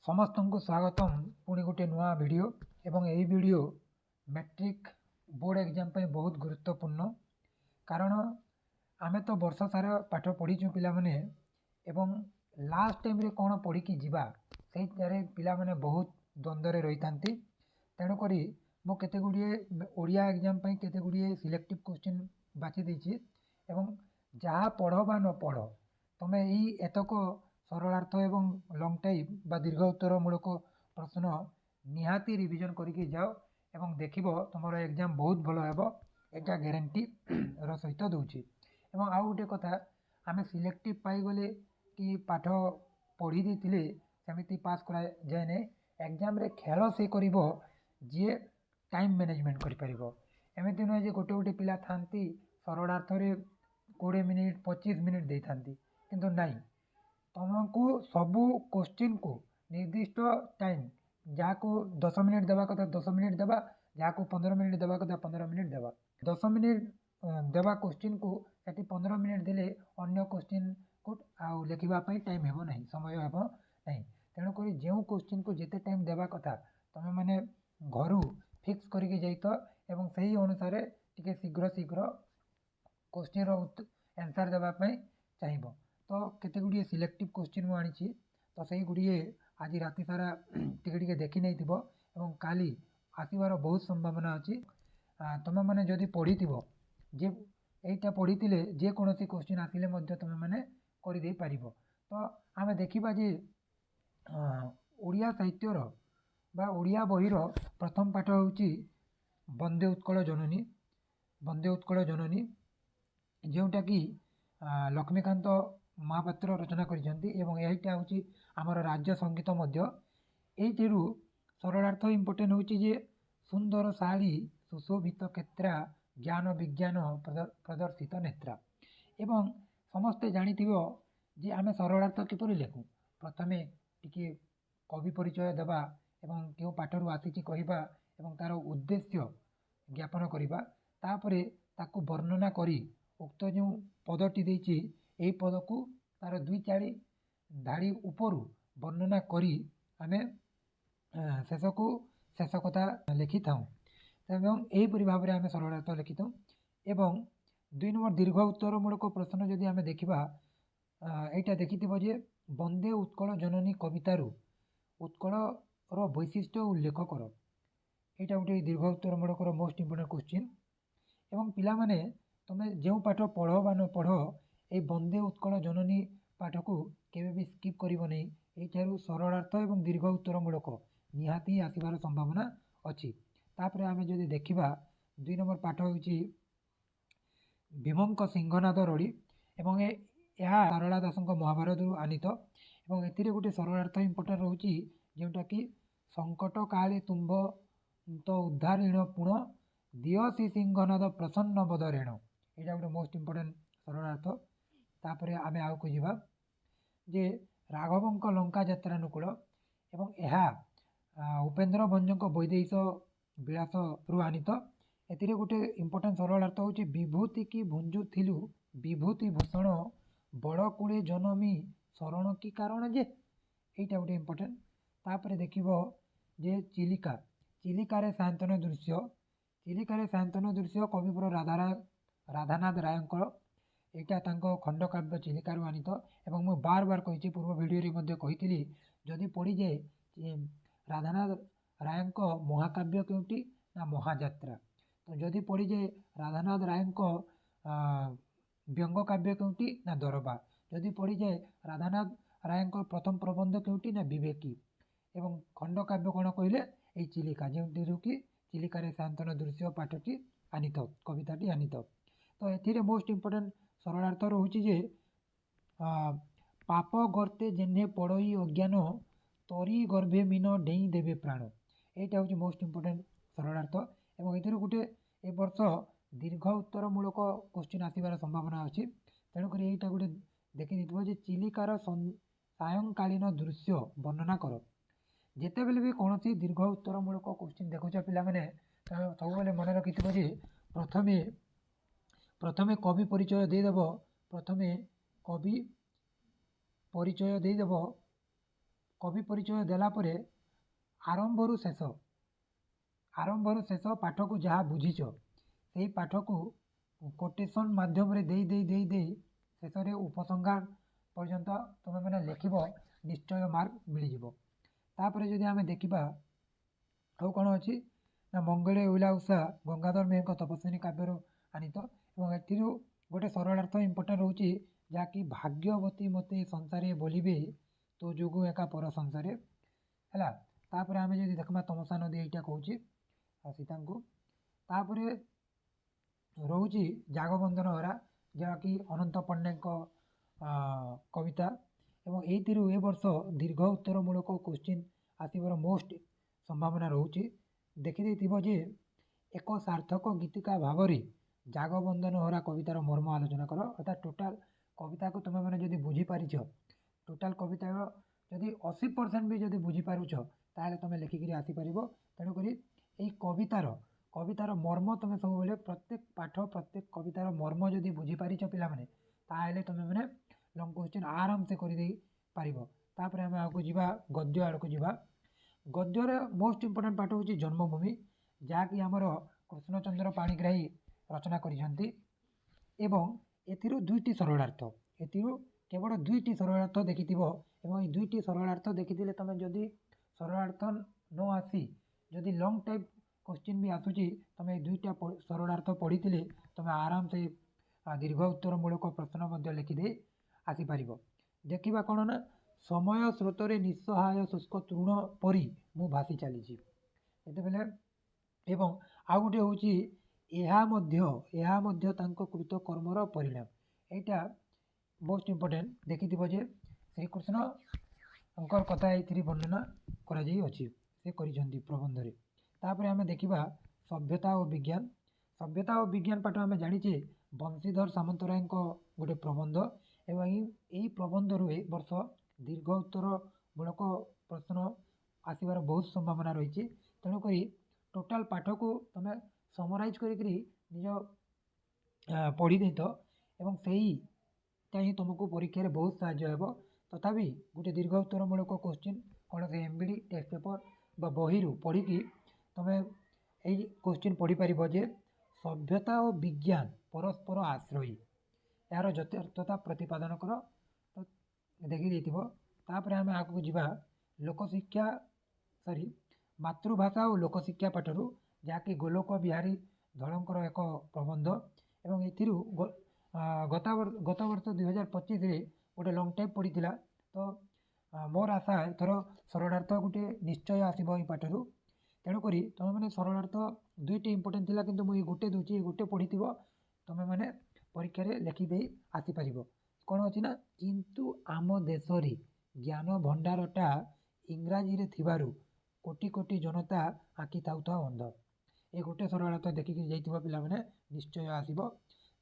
समस्त को स्वागतम पुणी गोटे नुआ वीडियो एवं यही वीडियो मैट्रिक बोर्ड एग्जाम पे बहुत गुरुत्वपूर्ण कारण आमे तो वर्ष सारा पाठ पढ़ीचु पिला माने एवं लास्ट टाइम रे कौन पढ़ी की जीवा से पिला माने बहुत द्वंद्व रे रही थांती तेणुक मु केते गुड़िए ओडिया एग्जाम पे केते गुड़िए सिलेक्टिव क्वेश्चन बाछि देछि एवं जहाँ पढ़ बा न पढ़ तमे यही एतक सरलार्थ एवं लंग टाइम बा दीर्घ उत्तरमूलक प्रश्न निहाती रिविजन करके जाओ एवं देखिबो तुमर एग्जाम बहुत भलो हेबो एटा ग्यारंटी रो सहित दउछि एवं आउ गोटे कथा आमे सिलेक्टिव पाई गले कि पाठ पढ़ी देथिले सेमिति पास करा जाय नै एग्जाम रे खेल से करिवो जे टाइम मैनेजमेंट करि परिबो एमिति न जे गोटे गोटे पिला थांती सरलार्थ रे 20 मिनिट 25 मिनिट दे थांती किंतु नाही तुमको सबू क्वेश्चन को निर्दिष्ट टाइम जहाँ को 10 मिनिट देवा कथा 10 मिनिट देवा जहाँ को 15 मिनिट देवा कथा 15 मिनिट देवा 10 मिनिट देवा क्वेश्चन को ये 15 मिनिट देले अन्य क्वेश्चन को आउ लिखा टाइम हेबो नहीं समय हेबो नहीं तेणुक जो क्वेश्चन को जिते टाइम देवा कथा तुम मैंने घर फिक्स करके जाइत एवं सही अनुसार टिके शीघ्र शीघ्र क्वेश्चन आंसर देवाई चाहिए तो केते गुड़िए सिलेक्टिव क्वेश्चन मु आनी तो सही गुड़िए आज राति सारा टिके देखी नहीं थिबो एवं काली आसबार बहुत संभावना अच्छी तुम मैंने जदि पढ़ी जे यहीटा पढ़ी जे कौन क्वेश्चन आसिले तुम मैंने कर दे पार तो आम देखा जे ओडिया साहित्यर बा ओडिया बहिर प्रथम पाठ होची वंदे उत्कल जननी जोटा कि लक्ष्मीकांत महापात्र रचना करिसेंती एवं यहीटा होची आमर राज्य संगीत मध्य एइथिरु सरलार्थ इम्पोर्टेंट होची जे सुंदर शाड़ी सुशोभित क्षेत्रा ज्ञान विज्ञान प्रदर्शित नेत्रा एवं समस्ते जानिथिबो जे आमे सरलार्थ किपरि लेखु प्रथमे टिके कवि परिचय देबा एवं केउ पाठरु आसीची कहिबा एवं तार उद्देश्य ज्ञापन करिबा तापरे ताकु वर्णना करी उक्त जो पदटी देछि एई पद को तार 2-4 धाड़ी उपरु वर्णना करी आमे शेष कथा लिखि थाउ एवं एहीपरि भाव में आम सरलार्थ लिखि थाउ एवं 2 नंबर दीर्घ उत्तरमूलक प्रश्न जदि आमे देखिबा एटा देखिथिबो जे वंदे उत्कल जननी कवितारू उत्कल रो वैशिष्ट्य उल्लेख कर एटा गोटे दीर्घ उत्तरमूलक मोस्ट इम्पोर्टेंट क्वेश्चन एवं पिला माने तुम जो पाठ पढ़ बा न पढ़ ये वंदे उत्कल जननी पाठ को केवे भी स्किप करिवो नहीं एठारु सरलार्थ एवं दीर्घ उत्तरमूलक निहाती आसिबार संभावना अच्छी तापर आमे जदि देखिबा 2 नंबर पाठ होची भीमंक सिंहनाद रड़ी एवं यह सारला दासंक महाभारत आनीत एवं एथिरे गोटे सरलार्थ इम्पोर्टेंट रोची जोटा कि संकट काले तुम्भ तो उद्धार ऋण पुण दियसी सिंहनाद प्रसन्न बद ऋण यहाँ गोटे मोस्ट इम्पोर्टेंट सरलार्थ तापर आमे आउ को जीवा जे राघवंक लंका यात्रानुकूल एवं यह उपेन्द्र भंजक वैदेश विलास रु आनीत एथिरे गोटे इम्पोर्टेंट सरलार्थ होची विभूति की भुंजुथिलु विभूति भूषण बड़ कूड़े जनमी शरण की कारण जे यहीटा गोटे इम्पोर्टेंट तापर देखिबो जे चिलिका चिलिकार शांतन दृश्य कविपुर राधानाथ रायंकर यहाँ खंडकाव्य चिलिकारु आनीत एवं मु बार बार कही पूर्व भिडियो कही जदि पड़ी जाए राधानाथ रायंक महाकाव्य केउटी ना महायात्रा तो जदि पड़ी जाए राधानाथ रायंक व्यंग काव्य केउटी ना दरबा जदि पड़ी जाए राधानाथ रायंक प्रथम प्रबंध केउटी ना विवेकी एवं खंडकाव्य कौन कहले ये चिलिका जो कि चिलिकार शांतन दृश्य पाठटी आनीत कविताटी आनीत तो ये मोस्ट इम्पोर्टेंट सरलार्थ रोचे जे पाप गर्ते जेन्हे पड़ई अज्ञान तरी गर्भे मीन डेई देवे प्राण यहाँ हूँ मोस्ट इम्पोर्टेंट सरलार्थ एवं ये गोटे ए वर्ष दीर्घ उत्तरमूलक क्वेश्चन आसबार संभावना अच्छी तेणुक यहाँ गोटे देखी जे चिलिकार सायंकालीन दृश्य वर्णना कर जिते बेले भी कौन दीर्घ उत्तरमूलक क्वेश्चन देखुच पे सब मन रखिथ जे प्रथमे कवि परिचय देदेव प्रथमे कवि परिचय देदेव କବି ପରିଚୟ ଦେଲା ପରେ ଆରମ୍ଭରୁ ଶେଷ ପାଠକୁ ଯାହା ବୁଝିଛ ସେଇ ପାଠକୁ କୋଟେସନ୍ ମାଧ୍ୟମରେ ଦେଇ ଶେଷରେ ଉପସଂହାର ପର୍ଯ୍ୟନ୍ତ ତୁମେମାନେ ଲେଖିବ, ନିଶ୍ଚୟ ମାର୍କ ମିଳିଯିବ। ତାପରେ ଯଦି ଆମେ ଦେଖିବା ଆଉ କ'ଣ ଅଛି ନା ମଙ୍ଗଳେ ଉଇଲା ଉଷା ଗଙ୍ଗାଧର ମେହେରଙ୍କ ତପସ୍ୱିନୀ କାବ୍ୟରୁ ଆଣିତ, ଏବଂ ଏଥିରୁ ଗୋଟେ ସରଳାର୍ଥ ଇମ୍ପୋର୍ଟାଣ୍ଟ ରହୁଛି ଯାହାକି ଭାଗ୍ୟବତୀ ମୋତେ ସଂସାରେ ବୋଲିବେ ତୋ ଯୋଗୁଁ ଏକା ପର ସଂସାରେ ହେଲା। ତାପରେ ଆମେ ଯଦି ଦେଖିବା ତମସା ନଦୀ ଏଇଟା କହୁଛି ସୀତାଙ୍କୁ। ତାପରେ ରହୁଛି ଜାଗବନ୍ଦନ ହରା ଯାହାକି ଅନନ୍ତ ପଟ୍ଟନାୟକଙ୍କ କବିତା, ଏବଂ ଏଇଥିରୁ ଏ ବର୍ଷ ଦୀର୍ଘ ଉତ୍ତରମୂଳକ କୋଶ୍ଚିନ୍ ଆସିବାର ମୋଷ୍ଟ ସମ୍ଭାବନା ରହୁଛି। ଦେଖିଦେଇଥିବ ଯେ ଏକ ସାର୍ଥକ ଗୀତିକା ଭାବରେ ଜାଗବନ୍ଦନ ହରା କବିତାର ମର୍ମ ଆଲୋଚନା କର, ଅର୍ଥାତ୍ ଟୋଟାଲ୍ କବିତାକୁ ତୁମେମାନେ ଯଦି ବୁଝିପାରିଛ, ଟୋଟାଲ୍ କବିତାର ଯଦି 80% ବି ଯଦି ବୁଝିପାରୁଛ ତାହେଲେ ତୁମେ ଲେଖିକିରି ଆସିପାରିବ। ତେଣୁକରି ଏଇ କବିତାର ମର୍ମ ତୁମେ ସବୁବେଳେ ପ୍ରତ୍ୟେକ ପାଠ ପ୍ରତ୍ୟେକ କବିତାର ମର୍ମ ଯଦି ବୁଝିପାରିଛ ପିଲାମାନେ, ତାହେଲେ ତୁମେମାନେ ଲଙ୍ଗ୍ କୋଶ୍ଚିନ୍ ଆରାମସେ କରିଦେଇ ପାରିବ। ତାପରେ ଆମେ ଆଗକୁ ଯିବା, ଗଦ୍ୟ ଆଡ଼କୁ ଯିବା। ଗଦ୍ୟର ମୋଷ୍ଟ ଇମ୍ପୋର୍ଟାଣ୍ଟ ପାଠ ହେଉଛି ଜନ୍ମଭୂମି, ଯାହାକି ଆମର କୃଷ୍ଣଚନ୍ଦ୍ର ପାଣିଗ୍ରାହୀ ରଚନା କରିଛନ୍ତି, ଏବଂ ଏଥିରୁ କେବଳ ଦୁଇଟି ସରଳାର୍ଥ ଦେଖିଥିବ, ଏବଂ ଏଇ ଦୁଇଟି ସରଳାର୍ଥ ଦେଖିଥିଲେ ତୁମେ ଯଦି ସରଳାର୍ଥ ନ ଆସି ଯଦି ଲଙ୍ଗ୍ ଟାଇପ୍ କୋଶ୍ଚିନ୍ ବି ଆସୁଛି, ତୁମେ ଏଇ ଦୁଇଟା ସରଳାର୍ଥ ପଢ଼ିଥିଲେ ତୁମେ ଆରାମସେ ଦୀର୍ଘ ଉତ୍ତରମୂଳକ ପ୍ରଶ୍ନ ମଧ୍ୟ ଲେଖିଦେଇ ଆସିପାରିବ। ଦେଖିବା କ'ଣ ନା ସମୟ ସ୍ରୋତରେ ନିଃସହାୟ ଶୁଷ୍କ ତୃଣ ପରି ମୁଁ ଭାସି ଚାଲିଛି ଯେତେବେଳେ, ଏବଂ ଆଉ ଗୋଟେ ହେଉଛି ଏହା ମଧ୍ୟ ତାଙ୍କ କୃତ କର୍ମର ପରିଣାମ। ଏଇଟା ମୋଷ୍ଟ ଇମ୍ପୋର୍ଟାଣ୍ଟ। ଦେଖିଥିବ ଯେ ଶ୍ରୀକୃଷ୍ଣଙ୍କର କଥା ଏଇଥିରେ ବର୍ଣ୍ଣନା କରାଯାଇଅଛି, ସେ କରିଛନ୍ତି ପ୍ରବନ୍ଧରେ। ତାପରେ ଆମେ ଦେଖିବା ସଭ୍ୟତା ଓ ବିଜ୍ଞାନ ପାଠ ଆମେ ଜାଣିଛେ ବଂଶୀଧର ସାମନ୍ତରାୟଙ୍କ ଗୋଟେ ପ୍ରବନ୍ଧ, ଏବଂ ଏହି ପ୍ରବନ୍ଧରୁ ଏ ବର୍ଷ ଦୀର୍ଘ ଉତ୍ତରମୂଳକ ପ୍ରଶ୍ନ ଆସିବାର ବହୁତ ସମ୍ଭାବନା ରହିଛି। ତେଣୁକରି ଟୋଟାଲ୍ ପାଠକୁ ତୁମେ ସମରାଇଜ୍ କରିକିରି ନିଜ ପଢ଼ି ଦେଇଥ, ଏବଂ ସେଇଟା ହିଁ ତୁମକୁ ପରୀକ୍ଷାରେ ବହୁତ ସାହାଯ୍ୟ ହେବ। ତଥାପି ଗୋଟେ ଦୀର୍ଘ ଉତ୍ତରମୂଳକ କୋଶ୍ଚିନ୍ କୌଣସି MBD ଟେଷ୍ଟ ପେପର୍ ବା ବହିରୁ ପଢ଼ିକି ତୁମେ ଏଇ କୋଶ୍ଚିନ୍ ପଢ଼ିପାରିବ ଯେ ସଭ୍ୟତା ଓ ବିଜ୍ଞାନ ପରସ୍ପର ଆଶ୍ରୟୀ, ଏହାର ଯଥାର୍ଥତା ପ୍ରତିପାଦନ କର, ଦେଖିଦେଇଥିବ। ତାପରେ ଆମେ ଆଗକୁ ଯିବା ମାତୃଭାଷା ଓ ଲୋକଶିକ୍ଷା ପାଠରୁ, ଯାହାକି ଗୋଲୋକ ବିହାରୀ ଧଳଙ୍କର ଏକ ପ୍ରବନ୍ଧ, ଏବଂ ଏଥିରୁ ଗତ ବର୍ଷ 2025ରେ ଗୋଟେ ଲଙ୍ଗ୍ ଟାଇପ୍ ପଡ଼ିଥିଲା। ତ ମୋର ଆଶା ଏଥର ସରଳାର୍ଥ ଗୋଟେ ନିଶ୍ଚୟ ଆସିବ ଏହି ପାଠରୁ। ତେଣୁକରି ତୁମେମାନେ ସରଳାର୍ଥ ଦୁଇଟି ଇମ୍ପୋର୍ଟାଣ୍ଟ ଥିଲା, କିନ୍ତୁ ମୁଁ ଏଇ ଗୋଟେ ଦେଉଛି, ଏଇ ଗୋଟେ ପଢ଼ିଥିବ, ତୁମେମାନେ ପରୀକ୍ଷାରେ ଲେଖିଦେଇ ଆସିପାରିବ। କ'ଣ ଅଛି ନା କିନ୍ତୁ ଆମ ଦେଶରେ ଜ୍ଞାନ ଭଣ୍ଡାରଟା ଇଂରାଜୀରେ ଥିବାରୁ କୋଟି କୋଟି ଜନତା ଆଖି ଥାଉ ଥାଉ ଅନ୍ଧ। ଏ ଗୋଟେ ସରଳାର୍ଥ ଦେଖିକି ଯାଇଥିବ ପିଲାମାନେ, ନିଶ୍ଚୟ ଆସିବ।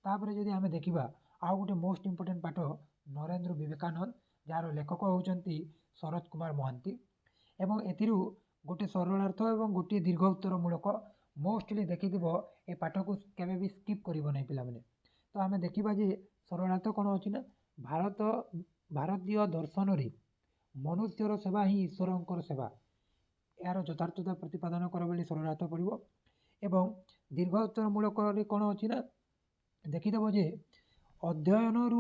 ତାପରେ ଯଦି ଆମେ ଦେଖିବା ଆଉ ଗୋଟେ ମୋଷ୍ଟ ଇମ୍ପୋର୍ଟାଣ୍ଟ ପାଠ ନରେନ୍ଦ୍ର ବିବେକାନନ୍ଦ, ଯାହାର ଲେଖକ ହେଉଛନ୍ତି ଶରତ କୁମାର ମହାନ୍ତି, ଏବଂ ଏଥିରୁ ଗୋଟେ ସରଳାର୍ଥ ଏବଂ ଗୋଟିଏ ଦୀର୍ଘ ଉତ୍ତରମୂଳକ ମୋଷ୍ଟଲି ଦେଖିଥିବ। ଏ ପାଠକୁ କେବେ ବି ସ୍କିପ୍ କରିବ ନାହିଁ ପିଲାମାନେ। ତ ଆମେ ଦେଖିବା ଯେ ସରଳାର୍ଥ କ'ଣ ଅଛି ନା ଭାରତୀୟ ଦର୍ଶନରେ ମନୁଷ୍ୟର ସେବା ହିଁ ଈଶ୍ୱରଙ୍କର ସେବା, ଏହାର ଯଥାର୍ଥତା ପ୍ରତିପାଦନ କର ବୋଲି ସରଳାର୍ଥ ପଡ଼ିବ। ଏବଂ ଦୀର୍ଘ ଉତ୍ତରମୂଳକରେ କ'ଣ ଅଛି ନା ଦେଖିଦେବ ଯେ ଅଧ୍ୟୟନରୁ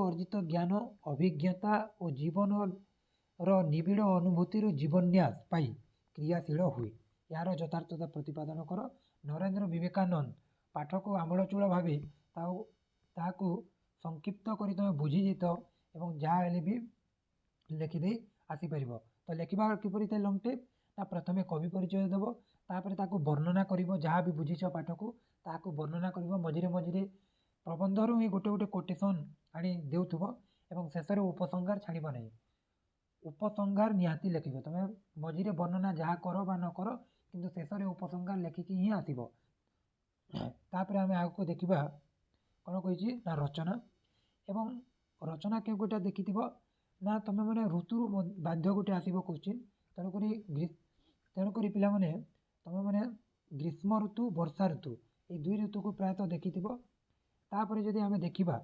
ଅର୍ଜିତ ଜ୍ଞାନ, ଅଭିଜ୍ଞତା ଓ ଜୀବନର ନିବିଡ଼ ଅନୁଭୂତିରୁ ଜୀବନ୍ୟାସ ପାଇ କ୍ରିୟାଶୀଳ ହୁଏ, ଏହାର ଯଥାର୍ଥତା ପ୍ରତିପାଦନ କର। ନରେନ୍ଦ୍ର ବିବେକାନନ୍ଦ ପାଠକୁ ଆମୂଳଚୂଳ ଭାବେ ତାହାକୁ ସଂକ୍ଷିପ୍ତ କରି ତୁମେ ବୁଝିଯାଇଥ, ଏବଂ ଯାହା ହେଲେ ବି ଲେଖିଦେଇ ଆସିପାରିବ। ତ ଲେଖିବା କିପରି ଥାଏ ଲଙ୍ଗ୍ ଟାଇପ୍ ନା ପ୍ରଥମେ କବି ପରିଚୟ ଦେବ, ତାପରେ ତାକୁ ବର୍ଣ୍ଣନା କରିବ, ଯାହା ବି ବୁଝିଛ ପାଠକୁ ତାହାକୁ ବର୍ଣ୍ଣନା କରିବ, ମଝିରେ ମଝିରେ ପ୍ରବନ୍ଧରୁ ହିଁ ଗୋଟେ କୋଟେସନ୍ ଆଣି ଦେଉଥିବ, ଏବଂ ଶେଷରେ ଉପସଂହାର ଛାଡ଼ିବ ନାହିଁ। ଉପସଂହାର ନିହାତି ଲେଖିବ, ତୁମେ ମଝିରେ ବର୍ଣ୍ଣନା ଯାହା କର ବା ନ କର, କିନ୍ତୁ ଶେଷରେ ଉପସଂହାର ଲେଖିକି ହିଁ ଆସିବ। ତାପରେ ଆମେ ଆଗକୁ ଦେଖିବା କ'ଣ କହିଛି ନା ରଚନା, ଏବଂ ରଚନା କେଉଁ ଗୋଟେ ଦେଖିଥିବ ନା ତୁମେମାନେ ଋତୁରୁ ବାଧ୍ୟ ଗୋଟେ ଆସିବ କୋଶ୍ଚିନ୍। ତେଣୁକରି ପିଲାମାନେ ତୁମେମାନେ ଗ୍ରୀଷ୍ମ ଋତୁ, ବର୍ଷା ଋତୁ, ଏଇ ଦୁଇ ଋତୁକୁ ପ୍ରାୟତଃ ଦେଖିଥିବ। ତାପରେ ଯଦି ଆମେ ଦେଖିବା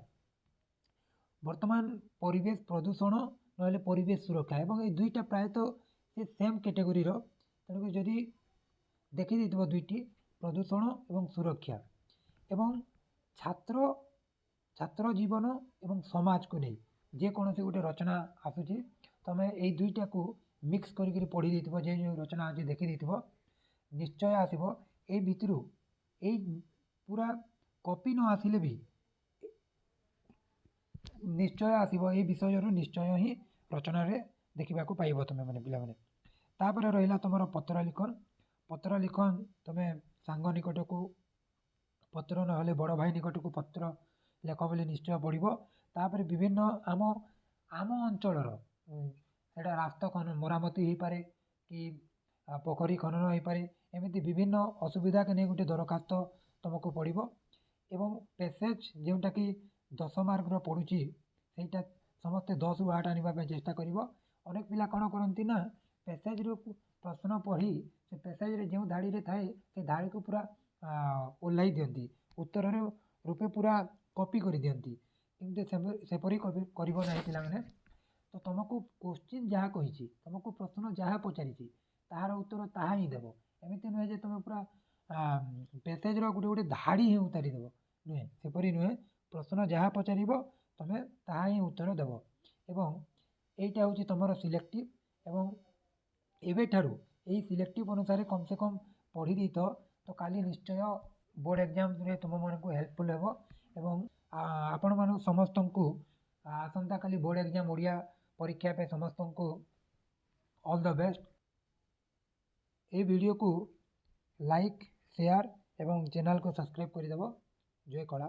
ବର୍ତ୍ତମାନ ପରିବେଶ ପ୍ରଦୂଷଣ নহলে পরিবেশ সুরক্ষা এবং এই দুইটা প্রায়তঃ ସେ ସେମ୍ କ୍ୟାଟେଗୋରିର। ତେଣୁକରି ଯଦି ଦେଖିଦେଇଥିବ ଦୁଇଟି ପ୍ରଦୂଷଣ ଏବଂ ସୁରକ୍ଷା ଏବଂ ଛାତ୍ର ଜୀବନ ଏବଂ ସମାଜକୁ ନେଇ ଯେକୌଣସି ଗୋଟେ ରଚନା ଆସୁଛି ତମେ ଏଇ ଦୁଇଟାକୁ ମିକ୍ସ କରିକିରି ପଢ଼ି ଦେଇଥିବ, ଯେ ଯେଉଁ ରଚନା ଆଜି ଦେଖିଦେଇଥିବ ନିଶ୍ଚୟ ଆସିବ ଏଇ ଭିତରୁ। ଏଇ ପୁରା କପି ନ ଆସିଲେ ବି ନିଶ୍ଚୟ ଆସିବ, ଏଇ ବିଷୟରୁ ନିଶ୍ଚୟ ହିଁ ରଚନାରେ ଦେଖିବାକୁ ପାଇବ ତୁମେମାନେ ପିଲାମାନେ। ତାପରେ ରହିଲା ତୁମର ପତ୍ର ଲିଖନ। ପତ୍ର ଲିଖନ ତୁମେ ସାଙ୍ଗ ନିକଟକୁ ପତ୍ର ନହେଲେ ବଡ଼ ଭାଇ ନିକଟକୁ ପତ୍ର ଲେଖ ବୋଲି ନିଶ୍ଚୟ ପଡ଼ିବ। ତାପରେ ବିଭିନ୍ନ ଆମ ଅଞ୍ଚଳର ସେଇଟା ରାସ୍ତା ମରାମତି ହେଇପାରେ କି ପୋଖରୀ ଖନନ ହେଇପାରେ, ଏମିତି ବିଭିନ୍ନ ଅସୁବିଧାକୁ ନେଇ ଗୋଟେ ଦରଖାସ୍ତ ତୁମକୁ ପଡ଼ିବ। ଏବଂ ପେସେଜ ଯେଉଁଟାକି 10 ମାର୍କର ପଡ଼ୁଛି ସେଇଟା ସମସ୍ତେ 10ରୁ 8 ଆଣିବା ପାଇଁ ଚେଷ୍ଟା କରିବ। ଅନେକ ପିଲା କ'ଣ କରନ୍ତି ନା ପେସେଜରୁ ପ୍ରଶ୍ନ ପଢ଼ି ସେ ପେସେଜରେ ଯେଉଁ ଧାଡ଼ିରେ ଥାଏ ସେ ଧାଡ଼ିକୁ ପୁରା ଓହ୍ଲାଇ ଦିଅନ୍ତି, ଉତ୍ତରରେ ରୂପେ ପୁରା କପି କରିଦିଅନ୍ତି। କିନ୍ତୁ ସେପରି କରିବ ନାହିଁ ପିଲାମାନେ। ତ ତୁମକୁ କୋଶ୍ଚିନ୍ ଯାହା କହିଛି, ତୁମକୁ ପ୍ରଶ୍ନ ଯାହା ପଚାରିଛି ତାହାର ଉତ୍ତର ତାହା ହିଁ ଦେବ। ଏମିତି ନୁହେଁ ଯେ ତୁମେ ପୁରା ପେସେଜର ଗୋଟେ ଧାଡ଼ି ହିଁ ଉତାରିଦେବ, ନୁହେଁ, ସେପରି ନୁହେଁ। ପ୍ରଶ୍ନ ଯାହା ପଚାରିବ ତୁମେ ତାହା ହିଁ ଉତ୍ତର ଦେବ। ଏବଂ ଏଇଟା ହେଉଛି ତୁମର ସିଲେକ୍ଟିଭ୍। ଏବଂ ଏବେଠାରୁ ଏଇ ସିଲେକ୍ଟିଭ୍ ଅନୁସାରେ କମ୍ ସେ କମ୍ ପଢ଼ି ଦେଇଥାଅ, ତ କାଲି ନିଶ୍ଚୟ ବୋର୍ଡ଼ ଏକ୍ଜାମ୍ରେ ତୁମମାନଙ୍କୁ ହେଲ୍ପଫୁଲ୍ ହେବ। ଏବଂ ଆପଣମାନଙ୍କୁ ସମସ୍ତଙ୍କୁ ଆସନ୍ତାକାଲି ବୋର୍ଡ଼ ଏକ୍ଜାମ୍ ଓଡ଼ିଆ ପରୀକ୍ଷା ପାଇଁ ସମସ୍ତଙ୍କୁ ଅଲ୍ ଦ ବେଷ୍ଟ। এই ভিডিওକୁ ଲାଇକ୍, ସେୟାର ଏବଂ ଚ୍ୟାନେଲକୁ ସବସ୍କ୍ରାଇବ୍ କରିଦେବ। ଜୟ କଳା।